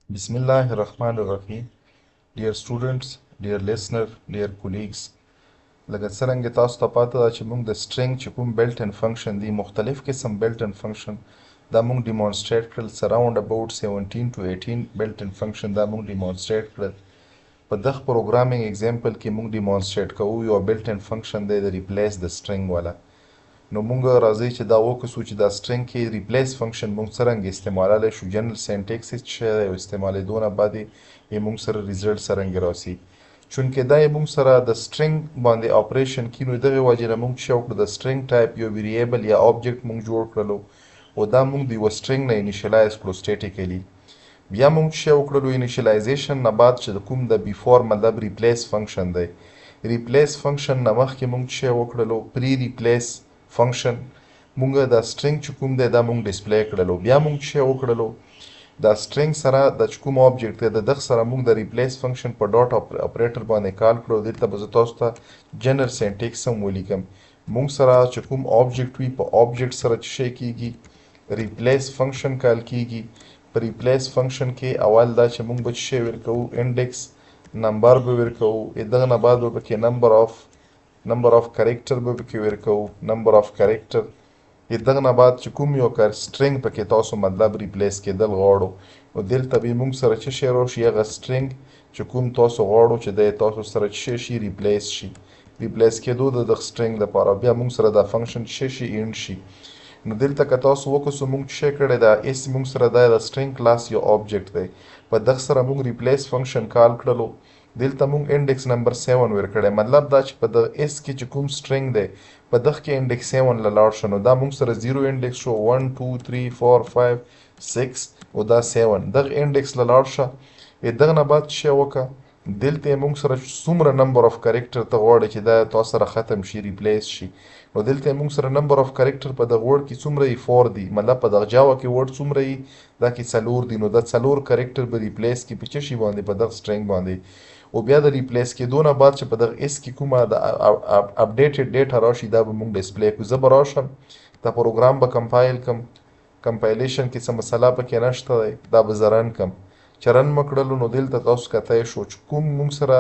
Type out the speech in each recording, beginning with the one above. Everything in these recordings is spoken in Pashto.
Bismillahirrahmanirrahim. Dear students, dear listener, dear colleagues, لکه څرنګه تاسو ته پاته ده چې موږ د string چې کوم belt and function دي مختلف قسم belt and function دا موږ demonstrate کړل around about 17 to 18 belt and function دا موږ demonstrate کړل په دغه پروګرامینګ اگزامپل کې موږ demonstrate کوو یو belt and function دی د replace د string والا نو موږ راځي چې دا وکړو چې دا string کې replace function موږ څرنګه استعمالولی شو general syntax یې څه شی دی او استعمالېدو نه بعد یې موږ سره result څرنګه راسي چونکې دا یې موږ سره د string باندې اپریشن کینو دغه وجې نه موږ څه وکړو د string ټایپ یو ویریبل یا object موږ جوړ کړلو او دا موږ د یوه string نه initialize کړو statically بیا موږ څه وکړلو initialization نه بعد چې د کوم د before مطلب replace function دی replace function نه مخکې موږ څه وکړلو pre replace function موږ دا string چې کوم دی دا موږ ډسپلی کړلو بیا موږ څه وکړلو دا string سره د چې کوم object دی د دغه سره موږ د replace function په ډاټ اپریټر باندې کال کړو دلته به زه تاسو ته general syntax هم ولیکم موږ سره چې کوم object وي په object سره څه شی کیږي replace function کال کیږي په replace function کې اول دا چې موږ به څه شی ورکوو index نمبر به ورکوو دغه نه بعد به پکې number of character به پکې ورکوو number of character دغه نه بعد چې کوم یو string پکې تاسو مطلب replace کېدل غواړو نو دلته به موږ سره څه شی راشي هغه string چې کوم تاسو غواړو چې دی تاسو سره څه شي replace شي replace کېدو د دغه string لپاره بیا موږ سره دا function څه شي end شي نو دلته که تاسو وکړو موږ څه کړی دا اس موږ سره دا د string class یو object دی په دغه سره موږ replace function کال کړلو دلته موږ index number 7 ورکړی مطلب دا چې په دغه اس کې چې کوم string دی په دغه کې index 7 له لاړ شو نو دا موږ سره 0 index شو 1 2 3 4 5 6 او دا 7 دغه index له لاړ شه دغه نه بعد څه وکړه دلته موږ سره څومره number of character ته غواړي چې دا تاسو سره ختم شي replace شي نو دلته موږ سره number of character په دغه word کې څومره یې 4 دي مطلب په دغه جاوا کې word څومره یې دا کې 4 دي نو دا 4 character به replace کې په څه شي باندې په دغه string باندې او بیا د ریپلیس کېدو نه بعد چې په دغه اس کې کومه د اپډیټډ ډیټا راشي دا به موږ ډسپلی کړو زه به راشم دا پروګرام به کمپایل کم کمپایلیشن کې څه مسله پکې نشته دی دا به زه رن کم چې رن مې کړلو نو دلته تاسو کتی شو چې کوم موږ سره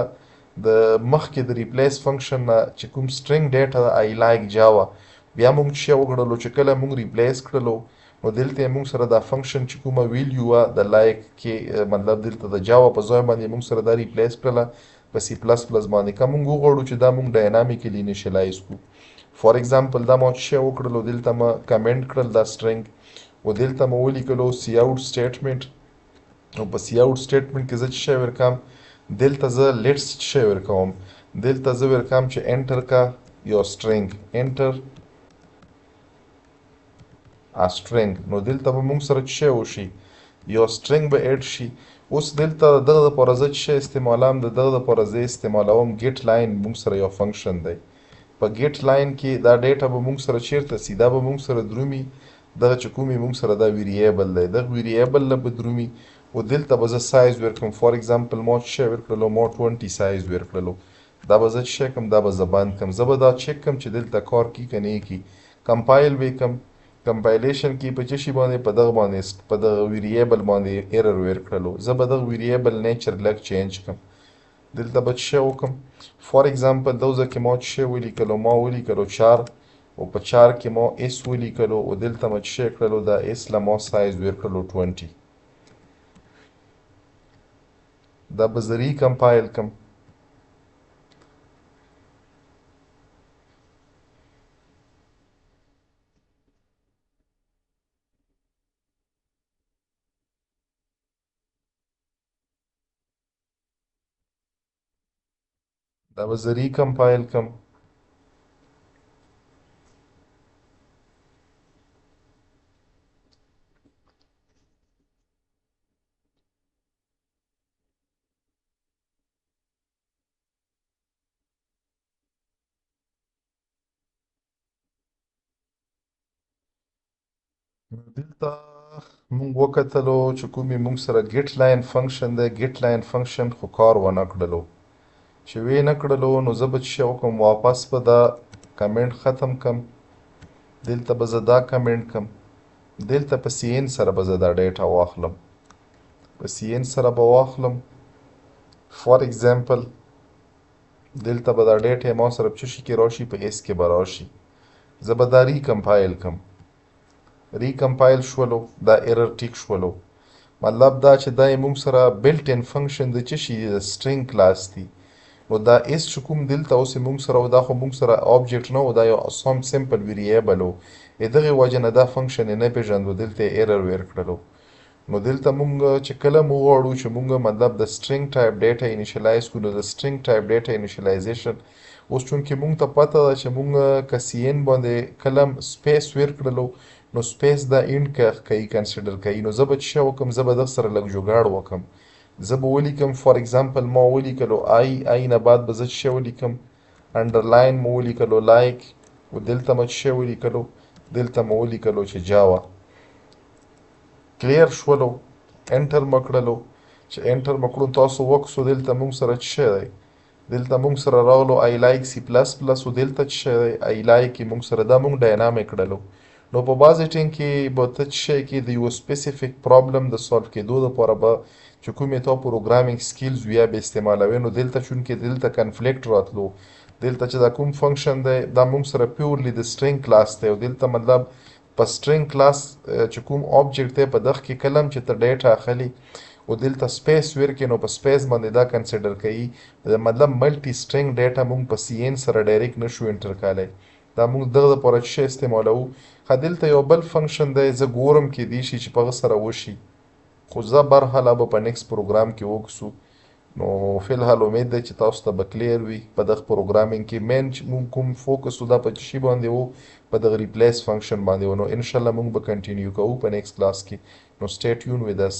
د مخکې د ریپلیس فنکشن نه چې کوم سټرینګ ډیټا د آی لایک جاوا بیا موږ څه وکړلو چې کله موږ ریپلیس کړلو نو دلته موږ سره دا فنکشن چې کومه ویلیو وه د لایک کې مطلب دلته د جاوا په ځای باندې موږ سره دا ریپلیس کړله په سی پلس پلس باندې که موږ وغواړو چې دا موږ ډاینامیکلی انیشیلایز کړو فار ایگزامپل دا ما څه وکړلو دلته ما کمنټ کړل دا سټرینګ او دلته ما ولیکلو سی اوټ سټیټمنټ او په سی اوټ سټیټمنټ کې زه څه شی ورکوم دلته زه لیټس څه شی ورکوم دلته زه ورکوم چې انټر کا یو سټرینګ انټر a string نو دلته به موږ سره څه وشي یو string به اډ شي اوس دلته دغه لپاره زه څه استعمالوم د دغه لپاره زه استعمالوم get line موږ سره یو فنکشن دی په get line کې دا ډیټا به موږ سره چیرته سي دا به موږ سره درومي دغه چې کومې موږ سره دا ویریبل دی دغه ویریبل له به درومي او دلته به زه سایز ورکړم فار ایگزامپل ما څه ورکړلو ما 20 سایز ورکړلو دا به زه څه کوم دا به زه بند کړم زه به دا چک کړم چې دلته کار کی که نه کی کمپایل به کړم کمپایلیشن کې په څه شي باندې په دغه باندې په دغه ویریبل باندې ایرر ورکړلو زه به دغه ویریبل نیچر لږ چینج کړم دلته به څه وکړم فار ایگزامپل دغه کې ما څه ولیکلو ما ولیکلو 4 او په 4 کې ما اس ولیکلو او دلته ما څه کړلو دا اس له ما سایز ورکړلو 20 دا به زه ریکمپایل کړم دا به زه ریکمپایل کړم دلته موږ وکتلو چې کومې موږ سره get line فنکشن دی get line فنکشن خو کار ونه کړلو چې وی نه کړلو نو زه به څه وکړم واپس به دا کمنټ ختم کړم دلته به زه دا کمنټ کړم دلته په سی ان سره به زه دا ډیټا واخلم په سی ان سره به واخلم. فار ایگزامپل دلته به دا ډیټا ما سره په څه شي کې راشي؟ په اس کې به راشي. زه به دا ریکمپایل کم. ریکمپایل شولو، دا ایرر ټیک شولو. مطلب دا چې دا موږ سره بلټ ان فنکشن د څه شي د سټرینګ کلاس دی. نو دا اس چې کوم دلته اوس موږ سره دا خو موږ سره آبجیکټ نه و، دا یو سم سمپل ویریبل و. دغه وجه نه دا فنکشن نه پیژندو، دلته ایرر ورکړلو. نو دلته مونږ چې کله مو غواړو چې مونږ مطلب د سټرینګ ټایپ ډیټا انیشلایز کړو، د سټرینګ ټایپ ډیټا انیشلایزیشن اوس چونکې مونږ ته پته ده چې مونږ که سی ان باندې کلم سپیس ورکړلو، نو سپیس دا اینډ کوي کنسیډر کوي. نو زه به څه وکم؟ زه به دغه سره لږ جوګاړ وکم. زه به ولیکم فار ایگزامپل ما ولیکلو آی نه بعد به زه څه ولیکم؟ انډرلاین مو ولیکلو لایک، او دلته مو څه ولیکلو؟ دلته مو ولیکلو چې جاوا. کلیر شولو، انټر مکړلو. چې انټر مکړو تاسو وکسو دلته مونږ سره څه دی؟ دلته مونږ سره راغلو آی لایک سی پلس پلس، او دلته څه دی؟ آی لایک مونږ سره دا مونږ ډاینامیک کړلو. نو په بعضې ټیم کې به ته څه کې د یو سپیسیفیک پرابلم د سالو کېدو دپاره به چې کومې تا پروګرامینګ سکیلز ویا به استعمالوې، نو دلته چونکې دلته کنفلیکټ راتلو. دلته چې دا کوم فنکشن دی دا مونږ سره پیورلی د سټرینګ کلاس دی، او دلته مطلب په سټرینګ کلاس چې کوم آبجیکټ دی په دغه کې کلم چې ته ډیټا اخلي او دلته سپیس ورکې، نو په سپیس باندې دا کنسیډر کوي. مطلب ملټي سټرینګ ډیټا مونږ په سی ان سره ډایرکټ نشو انټر کولی. دا مونږ دغه دپاره څه استعمالوو؟ ښه دلته یو بل فنکشن دی، زه ګورم کیدای شي چې په هغه سره وشي، خو زه برحاله به په نیکسټ پروګرام کې وکسو. نو فی الحال امید دی چې تاسو ته به کلیر وي. په دغه پروګرامینګ کې مین چې مونږ کوم فوکس و دا په څه شي باندې و؟ په دغه ریپلیس فنکشن باندې و. نو انشاءالله مونږ به کنټینیو کوو په نیکسټ کلاس کې. نو سټی ټیون ود اس.